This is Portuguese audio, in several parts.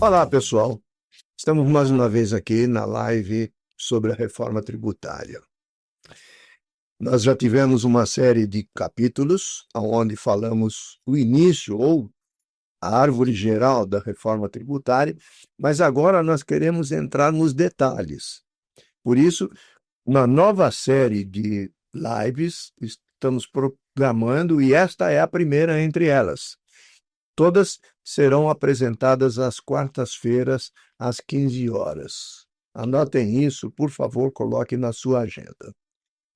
Olá, pessoal. Estamos mais uma vez aqui na live sobre a reforma tributária. Nós já tivemos uma série de capítulos onde falamos o início ou a árvore geral da reforma tributária, mas agora nós queremos entrar nos detalhes. Por isso, na nova série de lives, estamos programando, e esta é a primeira entre elas. Todas serão apresentadas às quartas-feiras, às 15 horas. Anotem isso, por favor, coloque na sua agenda.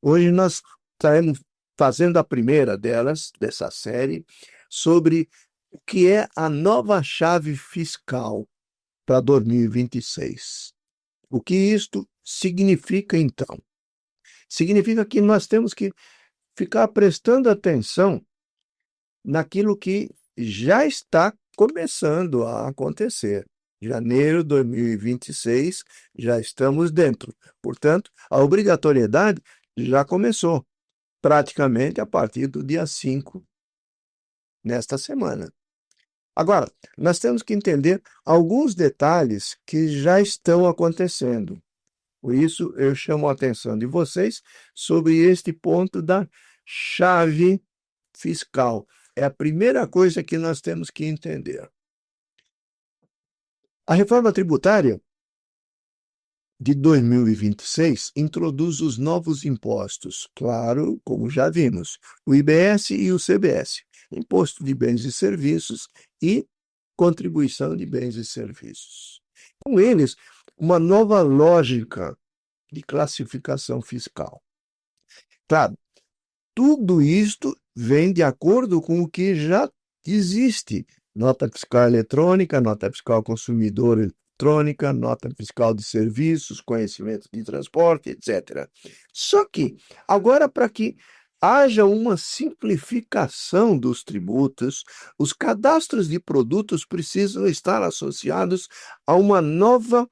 Hoje nós estaremos fazendo a primeira delas, dessa série, sobre o que é a nova chave fiscal para 2026. O que isto significa, então? Significa que nós temos que ficar prestando atenção naquilo que já está começando a acontecer. Janeiro de 2026, já estamos dentro. Portanto, a obrigatoriedade já começou, praticamente a partir do dia 5, nesta semana. Agora, nós temos que entender alguns detalhes que já estão acontecendo. Por isso, eu chamo a atenção de vocês sobre este ponto da chave fiscal. É a primeira coisa que nós temos que entender. A reforma tributária de 2026 introduz os novos impostos, claro, como já vimos, o IBS e o CBS, Imposto de Bens e Serviços e Contribuição de Bens e Serviços. Com eles, uma nova lógica de classificação fiscal. Claro, tudo isto vem de acordo com o que já existe. Nota fiscal eletrônica, nota fiscal consumidor eletrônica, nota fiscal de serviços, conhecimento de transporte, etc. Só que, agora, para que haja uma simplificação dos tributos, os cadastros de produtos precisam estar associados a uma nova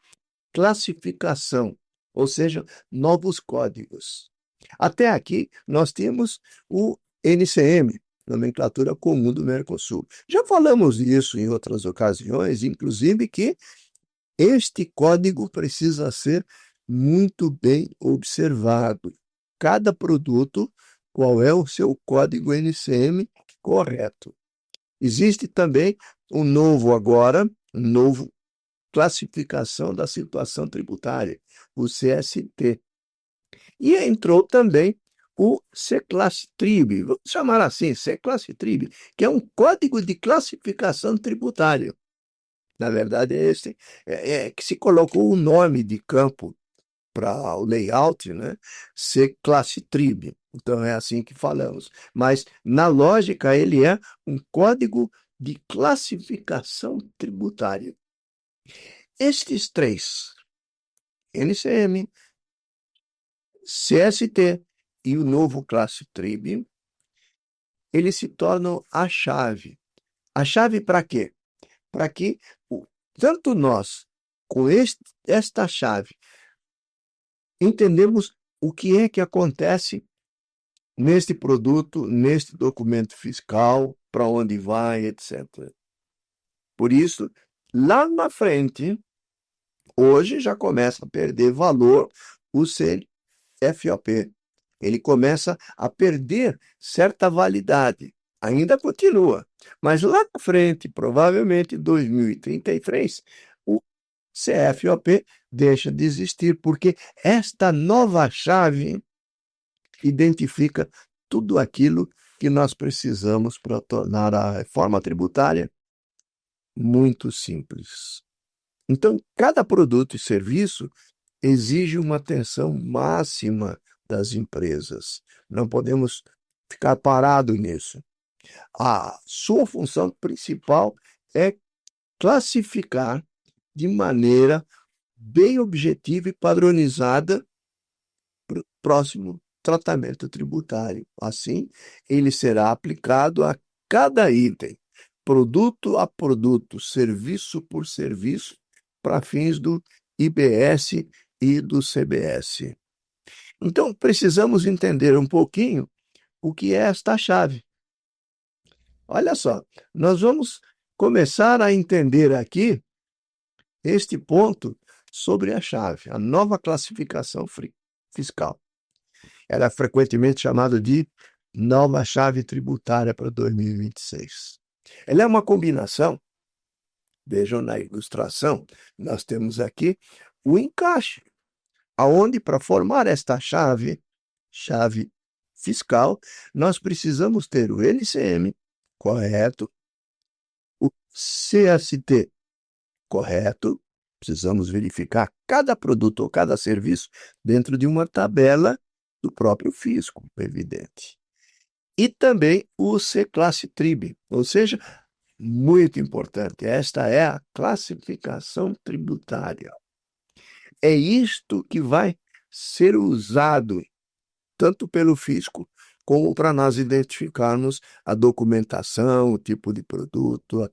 classificação, ou seja, novos códigos. Até aqui, nós temos o NCM, Nomenclatura Comum do Mercosul. Já falamos disso em outras ocasiões, inclusive que este código precisa ser muito bem observado. Cada produto, qual é o seu código NCM correto. Existe também um novo classificação da situação tributária, o CST. E entrou também o CClassiTrib, vamos chamar assim, CClassiTrib, que é um código de classificação tributária. Na verdade, é esse que se colocou o nome de campo para o layout, né? CClassiTrib. Então, é assim que falamos. Mas, na lógica, ele é um código de classificação tributária. Estes três, NCM, CST e o novo ClassiTrib, eles se tornam a chave. A chave para quê? Para que tanto nós, com esta chave, entendemos o que é que acontece neste produto, neste documento fiscal, para onde vai, etc. Por isso, lá na frente, hoje já começa a perder valor o CFOP. Ele começa a perder certa validade. Ainda continua, mas lá na frente, provavelmente em 2033, o CFOP deixa de existir, porque esta nova chave identifica tudo aquilo que nós precisamos para tornar a reforma tributária muito simples. Então, cada produto e serviço exige uma atenção máxima das empresas. Não podemos ficar parado nisso. A sua função principal é classificar de maneira bem objetiva e padronizada para o próximo tratamento tributário. Assim, ele será aplicado a cada item, produto a produto, serviço por serviço, para fins do IBS e do CBS. Então, precisamos entender um pouquinho o que é esta chave. Olha só, nós vamos começar a entender aqui este ponto sobre a chave, a nova classificação fiscal. Ela é frequentemente chamada de nova chave tributária para 2026. Ela é uma combinação, vejam na ilustração, nós temos aqui o encaixe, aonde para formar esta chave fiscal, nós precisamos ter o NCM correto, o CST correto, precisamos verificar cada produto ou cada serviço dentro de uma tabela do próprio fisco, evidente. E também o C-Classe TRIB, ou seja, muito importante, esta é a classificação tributária. É isto que vai ser usado tanto pelo fisco como para nós identificarmos a documentação, o tipo de produto, a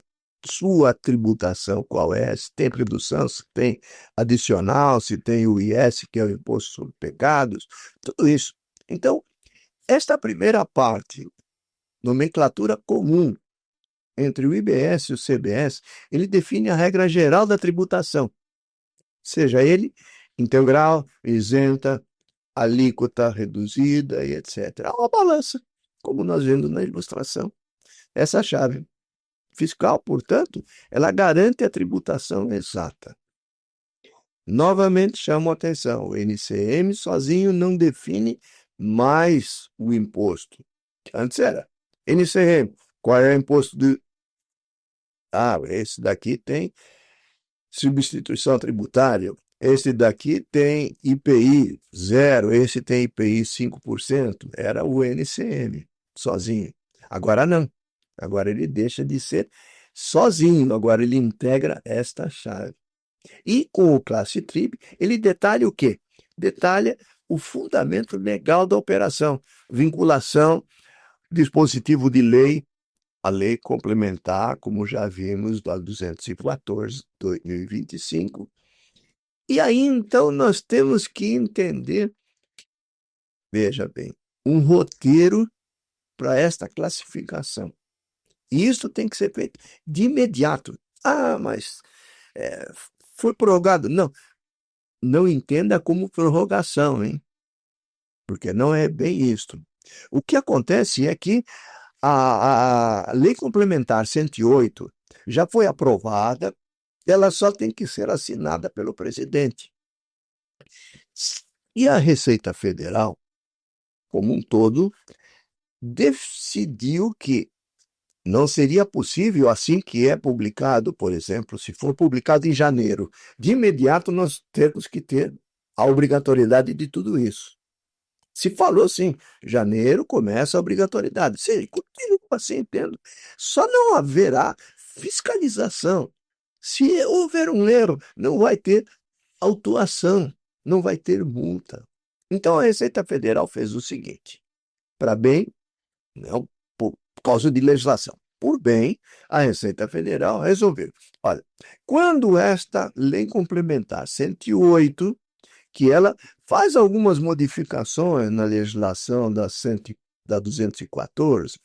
sua tributação, qual é, se tem redução, se tem adicional, se tem o IS, que é o Imposto sobre Pecados, tudo isso. Então, esta primeira parte, nomenclatura comum entre o IBS e o CBS, ele define a regra geral da tributação, seja ele integral, isenta, alíquota reduzida e etc. Há uma balança, como nós vemos na ilustração. Essa chave fiscal, portanto, ela garante a tributação exata. Novamente chamo a atenção, o NCM sozinho não define mais o imposto. Antes era NCM, qual é o imposto do... esse daqui tem substituição tributária, esse daqui tem IPI 0, esse tem IPI 5%, era o NCM sozinho. Agora não, agora ele deixa de ser sozinho, agora ele integra esta chave. E com o Classe TRIB, ele detalha o quê? Detalha o fundamento legal da operação, vinculação, dispositivo de lei, a lei complementar, como já vimos, da 214/2025. E aí, então, nós temos que entender, veja bem, um roteiro para esta classificação. E isso tem que ser feito de imediato. Mas foi prorrogado. Não, não entenda como prorrogação, hein? Porque não é bem isso. O que acontece é que a Lei Complementar 108 já foi aprovada, ela só tem que ser assinada pelo presidente. E a Receita Federal, como um todo, decidiu que não seria possível, assim que é publicado, por exemplo, se for publicado em janeiro, de imediato nós temos que ter a obrigatoriedade de tudo isso. Se falou assim, janeiro começa a obrigatoriedade. Sim, continua assim, entendo. Só não haverá fiscalização. Se houver um erro, não vai ter autuação, não vai ter multa. Então a Receita Federal fez o seguinte, para bem, não por causa de legislação, por bem, a Receita Federal resolveu. Olha, quando esta Lei Complementar 108, que ela faz algumas modificações na legislação da 214,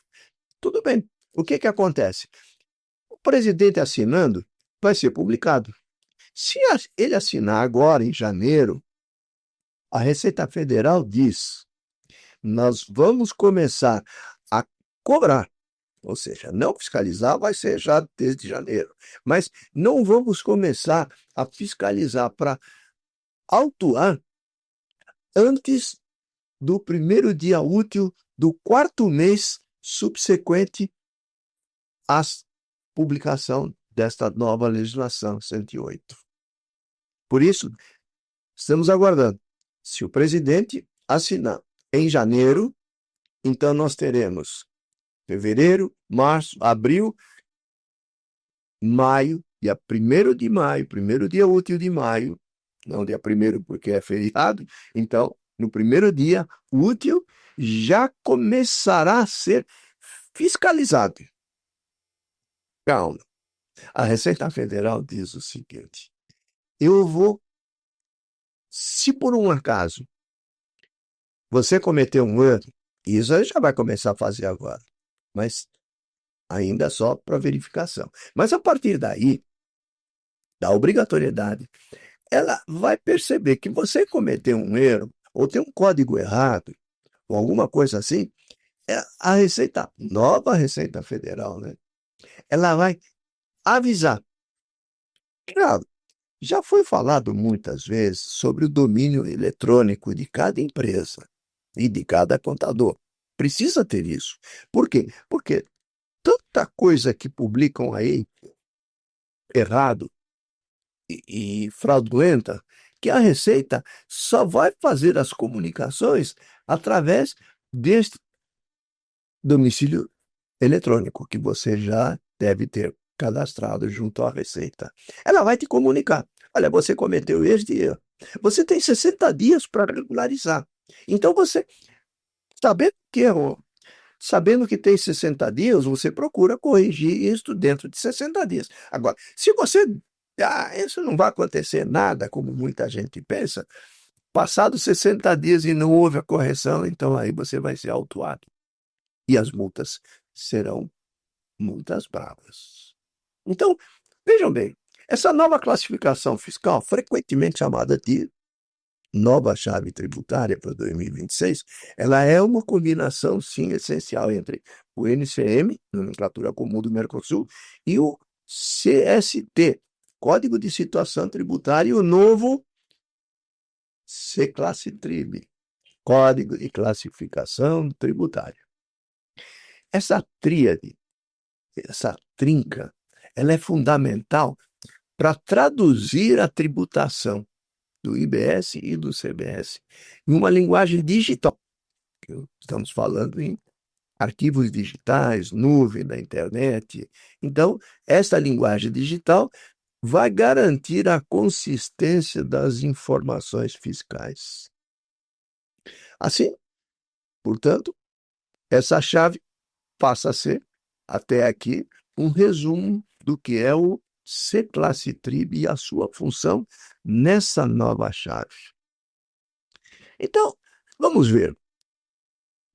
tudo bem. O que acontece? O presidente assinando, vai ser publicado. Se ele assinar agora, em janeiro, a Receita Federal diz, nós vamos começar a cobrar, ou seja, não fiscalizar vai ser já desde janeiro, mas não vamos começar a fiscalizar para autuar antes do primeiro dia útil do quarto mês subsequente à publicação desta nova legislação 108. Por isso, estamos aguardando. Se o presidente assinar em janeiro, então nós teremos fevereiro, março, abril, maio, dia 1º de maio, primeiro dia útil de maio, não dia 1º porque é feriado, então, no primeiro dia útil, já começará a ser fiscalizado. Calma. A Receita Federal diz o seguinte, se por um acaso você cometeu um erro, isso já vai começar a fazer agora, mas ainda só para verificação. Mas a partir daí, da obrigatoriedade, ela vai perceber que você cometeu um erro, ou tem um código errado, ou alguma coisa assim, a Receita, nova Receita Federal, né? Ela vai avisar. Claro, já foi falado muitas vezes sobre o domínio eletrônico de cada empresa e de cada contador. Precisa ter isso. Por quê? Porque tanta coisa que publicam aí errado e fraudulenta que a Receita só vai fazer as comunicações através deste domicílio eletrônico que você já deve ter cadastrado junto à Receita. Ela vai te comunicar. Olha, você cometeu este erro. Você tem 60 dias para regularizar. Então você, sabendo que errou, sabendo que tem 60 dias, você procura corrigir isso dentro de 60 dias. Agora, se você isso não vai acontecer nada, como muita gente pensa, passados 60 dias e não houve a correção, então aí você vai ser autuado. E as multas serão multas bravas. Então, vejam bem, essa nova classificação fiscal, frequentemente chamada de nova chave tributária para 2026, ela é uma combinação, sim, essencial entre o NCM, Nomenclatura Comum do Mercosul, e o CST, Código de Situação Tributária, e o novo C-Classe-Trib, Código de Classificação Tributária. Essa tríade, essa trinca, ela é fundamental para traduzir a tributação do IBS e do CBS em uma linguagem digital. Estamos falando em arquivos digitais, nuvem da internet. Então, essa linguagem digital vai garantir a consistência das informações fiscais. Assim, portanto, essa chave passa a ser, até aqui, um resumo do que é o C-Classe Trib e a sua função nessa nova chave. Então, vamos ver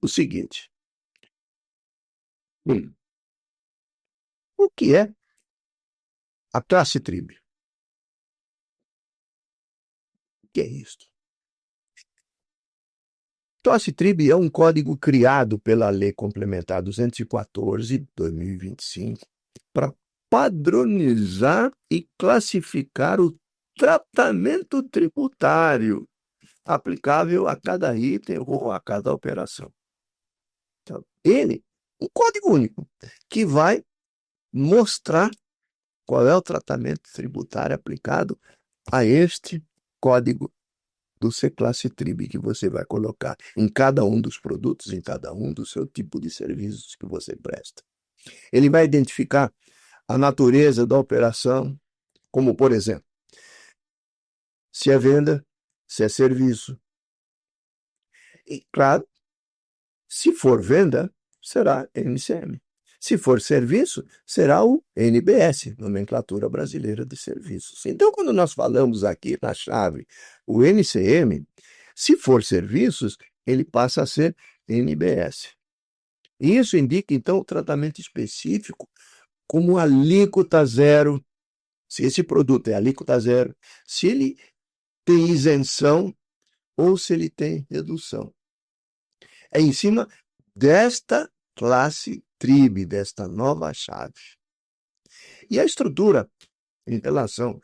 o seguinte. O que é a classe Trib? O que é isto? Classe Trib é um código criado pela Lei Complementar 214 de 2025 para padronizar e classificar o tratamento tributário aplicável a cada item ou a cada operação. Então, um código único, que vai mostrar qual é o tratamento tributário aplicado a este código do C-Classe Trib que você vai colocar em cada um dos produtos, em cada um do seu tipo de serviços que você presta. Ele vai identificar a natureza da operação, como, por exemplo, se é venda, se é serviço. E, claro, se for venda, será NCM. Se for serviço, será o NBS, Nomenclatura Brasileira de Serviços. Então, quando nós falamos aqui na chave o NCM, se for serviços, ele passa a ser NBS. E isso indica, então, o tratamento específico como alíquota zero. Se esse produto é alíquota zero, se ele tem isenção ou se ele tem redução. É em cima desta classe Trib, desta nova chave. E a estrutura em relação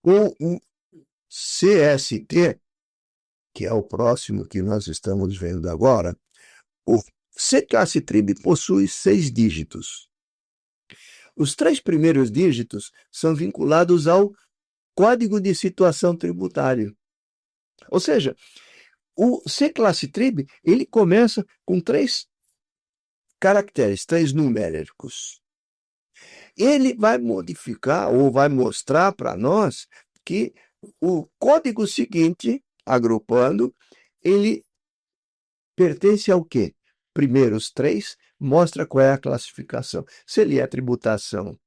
com o CST, que é o próximo que nós estamos vendo agora, o C-Classe Trib possui 6 dígitos. Os 3 primeiros dígitos são vinculados ao Código de Situação Tributária. Ou seja, o C-Classe Trib, ele começa com 3 caracteres, 3 numéricos. Ele vai modificar ou vai mostrar para nós que o código seguinte, agrupando, ele pertence ao quê? Primeiro, os 3, mostra qual é a classificação. Se ele é tributação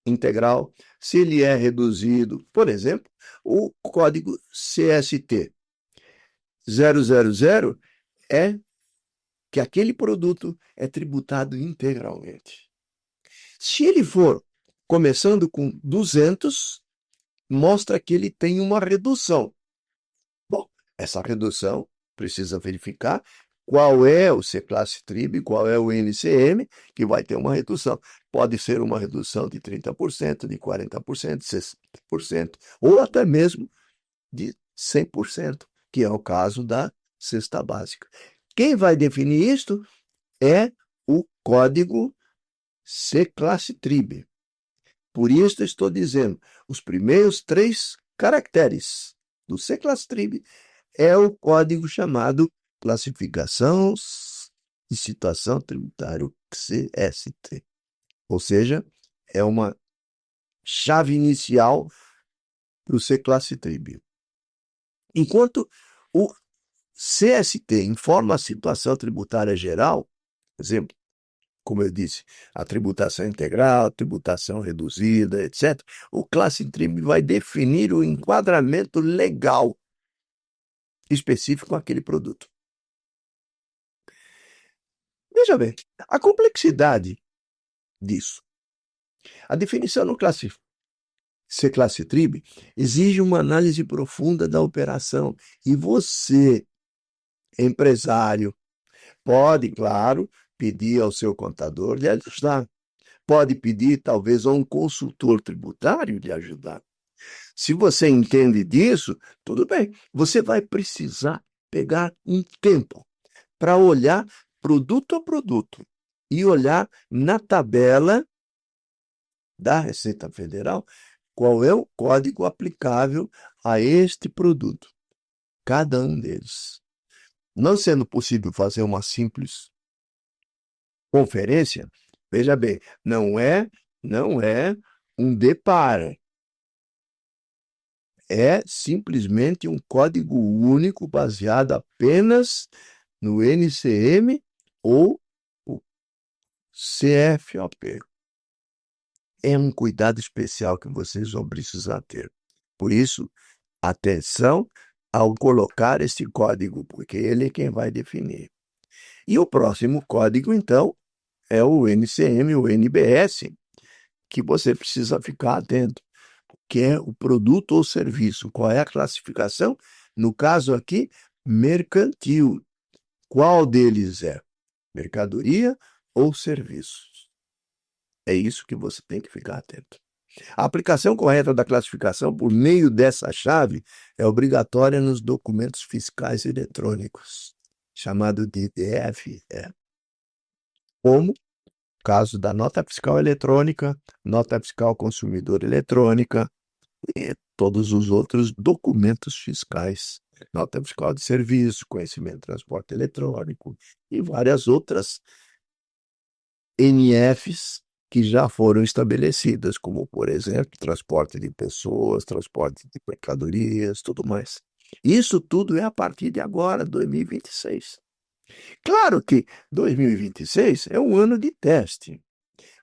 integral, se ele é reduzido. Por exemplo, o código CST 000 é que aquele produto é tributado integralmente. Se ele for começando com 200, mostra que ele tem uma redução. Bom, essa redução precisa verificar qual é o C-Classe Trib, qual é o NCM, que vai ter uma redução. Pode ser uma redução de 30%, de 40%, de 60%, ou até mesmo de 100%, que é o caso da cesta básica. Quem vai definir isto é o código C-Classe Trib. Por isso estou dizendo, os primeiros 3 caracteres do C-Classe Trib é o código chamado Classificação de Situação Tributária, CST. Ou seja, é uma chave inicial para o C-Classe Trib. Enquanto o CST informa a situação tributária geral, por exemplo, como eu disse, a tributação integral, tributação reduzida, etc., o Classe Trib vai definir o enquadramento legal específico àquele produto. Veja bem, a complexidade disso. A definição no C-Classe Trib exige uma análise profunda da operação. E você, empresário, pode, claro, pedir ao seu contador lhe ajudar. Pode pedir, talvez, a um consultor tributário lhe ajudar. Se você entende disso, tudo bem. Você vai precisar pegar um tempo para olhar produto a produto e olhar na tabela da Receita Federal qual é o código aplicável a este produto, cada um deles. Não sendo possível fazer uma simples conferência, veja bem, não é um depara. É simplesmente um código único baseado apenas no NCM ou o CFOP. É um cuidado especial que vocês vão precisar ter. Por isso, atenção ao colocar esse código, porque ele é quem vai definir. E o próximo código, então, é o NCM, o NBS, que você precisa ficar atento, que é o produto ou serviço. Qual é a classificação? No caso aqui, mercantil. Qual deles é? Mercadoria ou serviços? É isso que você tem que ficar atento. A aplicação correta da classificação por meio dessa chave é obrigatória nos documentos fiscais eletrônicos, chamado de DFE. Como caso da nota fiscal eletrônica, nota fiscal consumidor eletrônica e todos os outros documentos fiscais, nota fiscal de serviço, conhecimento de transporte eletrônico e várias outras NFs que já foram estabelecidas, como, por exemplo, transporte de pessoas, transporte de mercadorias, tudo mais. Isso tudo é a partir de agora, 2026. Claro que 2026 é um ano de teste,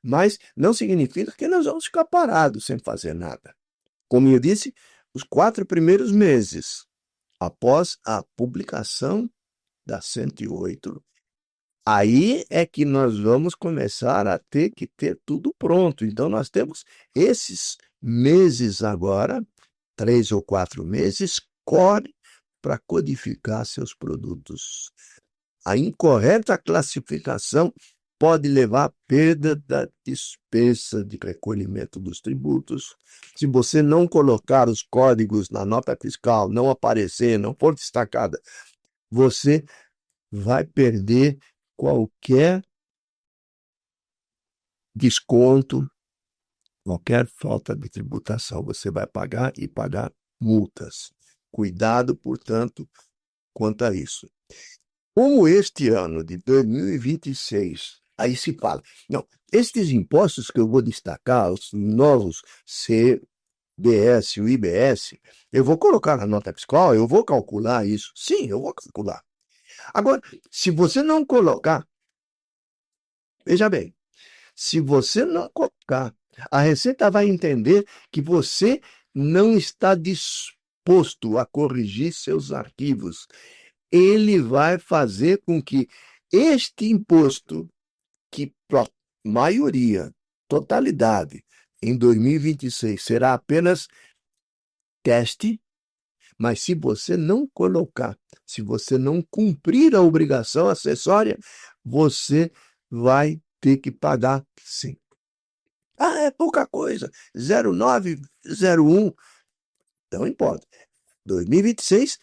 mas não significa que nós vamos ficar parados sem fazer nada. Como eu disse, os 4 primeiros meses após a publicação da 108, aí é que nós vamos começar a ter que ter tudo pronto. Então, nós temos esses meses agora, 3 ou 4 meses, corre para codificar seus produtos. A incorreta classificação pode levar à perda da despesa de recolhimento dos tributos. Se você não colocar os códigos na nota fiscal, não aparecer, não for destacada, você vai perder qualquer desconto, qualquer falta de tributação. Você vai pagar e pagar multas. Cuidado, portanto, quanto a isso. Como este ano de 2026, aí se fala, não, estes impostos que eu vou destacar, os novos CBS, o IBS, eu vou colocar na nota fiscal, eu vou calcular isso. Sim, eu vou calcular. Agora, se você não colocar, veja bem, se você não colocar, a Receita vai entender que você não está disposto a corrigir seus arquivos. Ele vai fazer com que este imposto, que para maioria, totalidade, em 2026 será apenas teste, mas se você não colocar, se você não cumprir a obrigação acessória, você vai ter que pagar sim. Ah, é pouca coisa, 0,901, não importa. 2026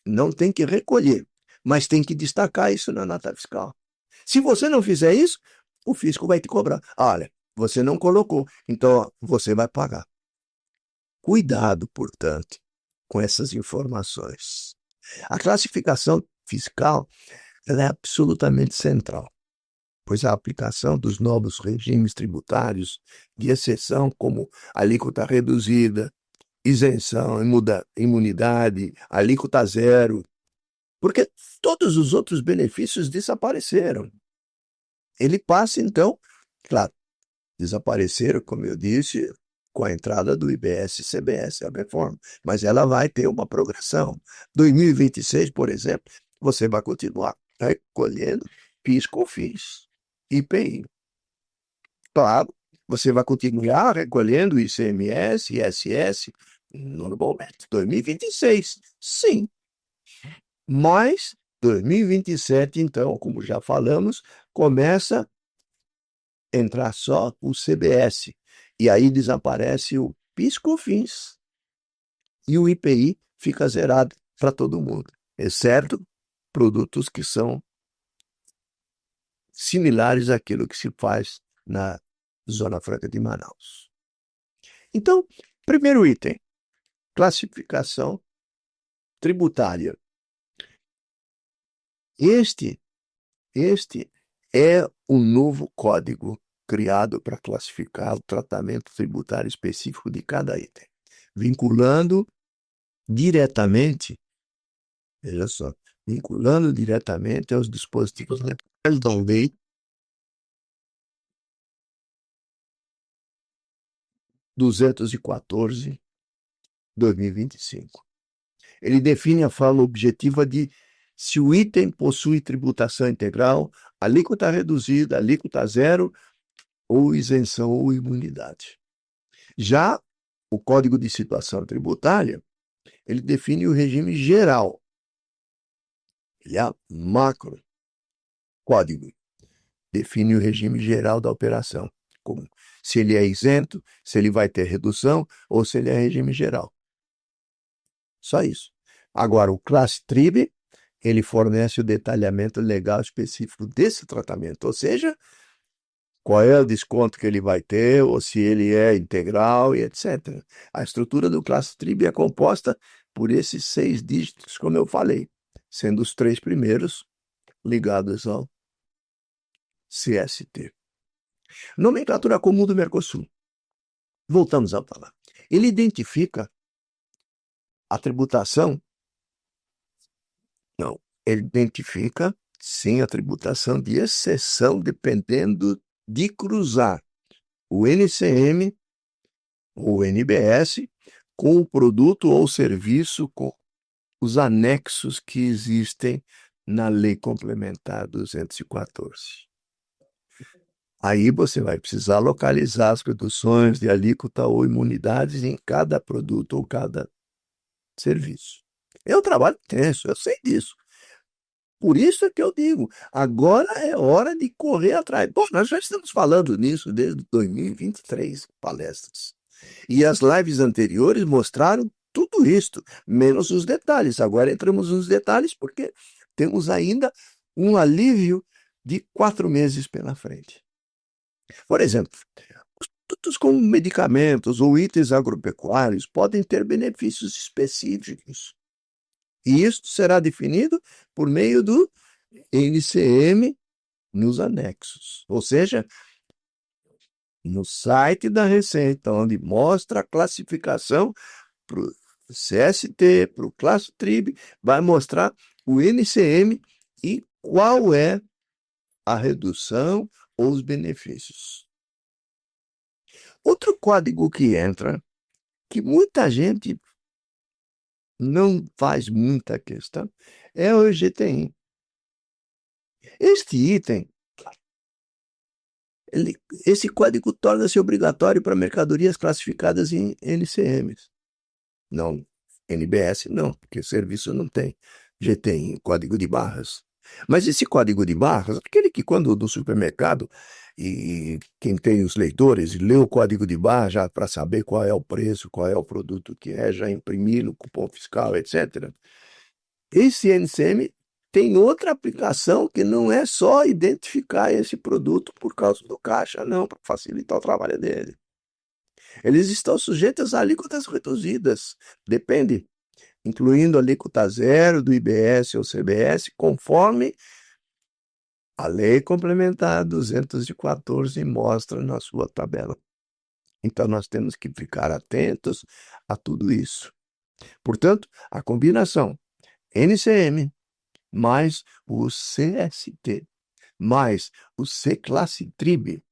não tem que recolher, mas tem que destacar isso na nota fiscal. Se você não fizer isso, o fisco vai te cobrar. Olha, você não colocou, então você vai pagar. Cuidado, portanto, com essas informações. A classificação fiscal ela é absolutamente central, pois a aplicação dos novos regimes tributários de exceção, como alíquota reduzida, isenção, imunidade, alíquota zero, porque todos os outros benefícios desapareceram. Ele passa, então, claro, desapareceram, como eu disse, com a entrada do IBS e CBS, a reforma, mas ela vai ter uma progressão. 2026, por exemplo, você vai continuar recolhendo PIS, COFINS, IPI. Claro, você vai continuar recolhendo ICMS, ISS, no momento, 2026, sim. Mas 2027, então, como já falamos, começa a entrar só o CBS. E aí desaparece o PIS/COFINS. E o IPI fica zerado para todo mundo, exceto produtos que são similares àquilo que se faz na Zona Franca de Manaus. Então, primeiro item, classificação tributária. Este é um novo código criado para classificar o tratamento tributário específico de cada item, vinculando diretamente, veja só, vinculando diretamente aos dispositivos legais da Lei 214, 2025. Ele define a forma objetiva de se o item possui tributação integral, alíquota reduzida, alíquota zero ou isenção ou imunidade. Já o Código de Situação Tributária, ele define o regime geral. Ele é macro código. Define o regime geral da operação, como se ele é isento, se ele vai ter redução ou se ele é regime geral. Só isso. Agora, o Classe Trib, ele fornece o detalhamento legal específico desse tratamento, ou seja, qual é o desconto que ele vai ter, ou se ele é integral e etc. A estrutura do Classe Trib é composta por esses 6 dígitos, como eu falei, sendo os 3 primeiros ligados ao CST. Nomenclatura comum do Mercosul. Voltamos a falar. Ele identifica a tributação. Não, ele identifica, sim, a tributação de exceção, dependendo de cruzar o NCM ou o NBS com o produto ou serviço, com os anexos que existem na Lei Complementar 214. Aí você vai precisar localizar as reduções de alíquota ou imunidades em cada produto ou cada serviço. É um trabalho tenso, eu sei disso. Por isso é que eu digo, agora é hora de correr atrás. Bom, nós já estamos falando nisso desde 2023, palestras. E as lives anteriores mostraram tudo isso, menos os detalhes. Agora entramos nos detalhes porque temos ainda um alívio de 4 meses pela frente. Por exemplo, os produtos como medicamentos ou itens agropecuários podem ter benefícios específicos. E isso será definido por meio do NCM nos anexos. Ou seja, no site da Receita, onde mostra a classificação para o CST, para o Classe Trib, vai mostrar o NCM e qual é a redução ou os benefícios. Outro código que entra, que muita gente não faz muita questão, é o EGTI. Este item, esse código torna-se obrigatório para mercadorias classificadas em NCMs. Não, NBS não, porque serviço não tem GTI, código de barras. Mas esse código de barras, aquele que quando no supermercado, e quem tem os leitores, lê o código de barra já para saber qual é o preço, qual é o produto que é, já imprimir no cupom fiscal, etc. Esse NCM tem outra aplicação que não é só identificar esse produto por causa do caixa, não, para facilitar o trabalho dele. Eles estão sujeitos a alíquotas reduzidas, depende, incluindo a alíquota zero do IBS ou CBS, conforme a Lei Complementar 214 mostra na sua tabela. Então, nós temos que ficar atentos a tudo isso. Portanto, a combinação NCM mais o CST mais o C-Classe TRIB,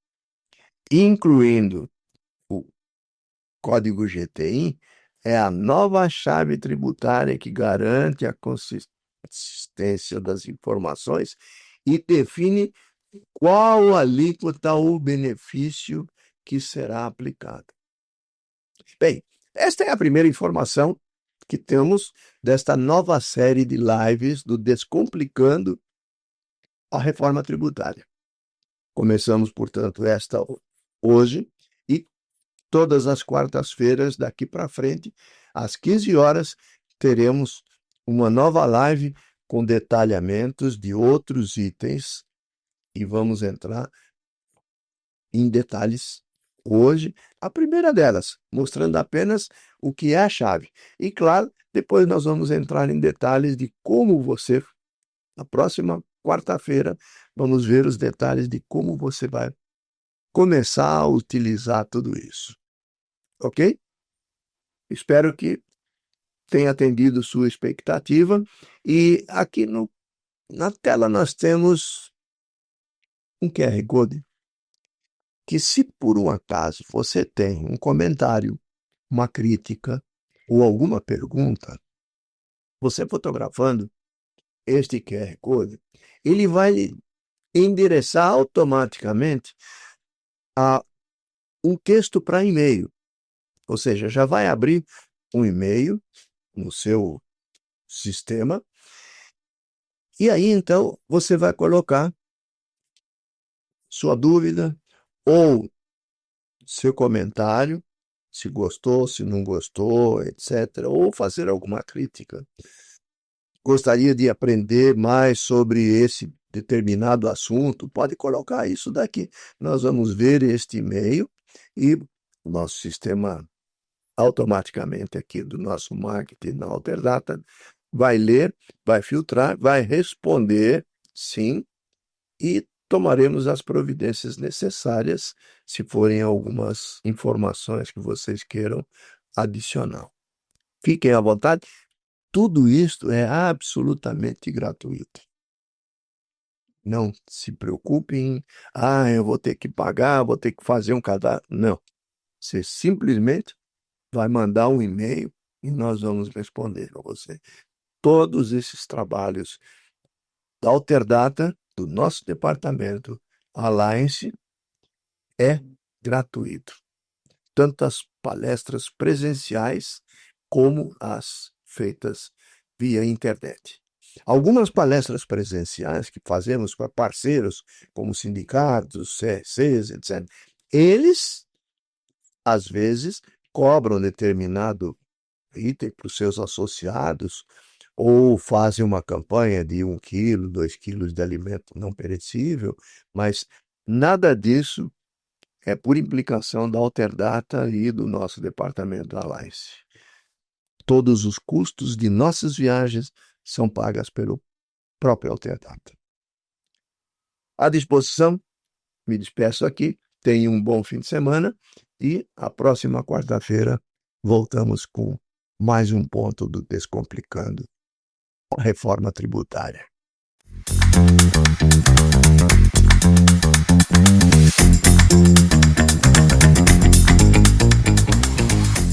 incluindo o código GTI, é a nova chave tributária que garante a consistência das informações e define qual alíquota ou benefício que será aplicado. Bem, esta é a primeira informação que temos desta nova série de lives do Descomplicando a Reforma Tributária. Começamos, portanto, esta hoje e todas as quartas-feiras daqui para frente, às 15 horas, teremos uma nova live com detalhamentos de outros itens e vamos entrar em detalhes hoje. A primeira delas, mostrando apenas o que é a chave. E, claro, depois nós vamos entrar em detalhes de como você, na próxima quarta-feira, vamos ver os detalhes de como você vai começar a utilizar tudo isso. Ok? Espero que tenha atendido sua expectativa. E aqui na tela nós temos um QR Code que, se por um acaso você tem um comentário, uma crítica ou alguma pergunta, você fotografando este QR Code, ele vai endereçar automaticamente a um texto para e-mail. Ou seja, já vai abrir um e-mail no seu sistema e aí então você vai colocar sua dúvida ou seu comentário, se gostou, se não gostou, etc., ou fazer alguma crítica. Gostaria de aprender mais sobre esse determinado assunto, pode colocar isso daqui. Nós vamos ver este e-mail e o nosso sistema automaticamente aqui do nosso marketing na Alterdata vai ler, vai filtrar, vai responder sim e tomaremos as providências necessárias se forem algumas informações que vocês queiram adicionar. Fiquem à vontade. Tudo isto é absolutamente gratuito. Não se preocupem, eu vou ter que pagar, vou ter que fazer um cadastro. Não. Você simplesmente vai mandar um e-mail e nós vamos responder a você. Todos esses trabalhos da Alterdata, do nosso departamento Alliance, é gratuito. Tanto as palestras presenciais como as feitas via internet. Algumas palestras presenciais que fazemos para parceiros, como sindicatos, CSCs, etc., eles, às vezes, cobram determinado item para os seus associados ou fazem uma campanha de 1 quilo, 2 quilos de alimento não perecível, mas nada disso é por implicação da Alterdata e do nosso departamento Alliance. Todos os custos de nossas viagens são pagas pelo próprio Alterdata. À disposição, me despeço aqui, tenham um bom fim de semana e a próxima quarta-feira voltamos com mais um ponto do Descomplicando a Reforma Tributária.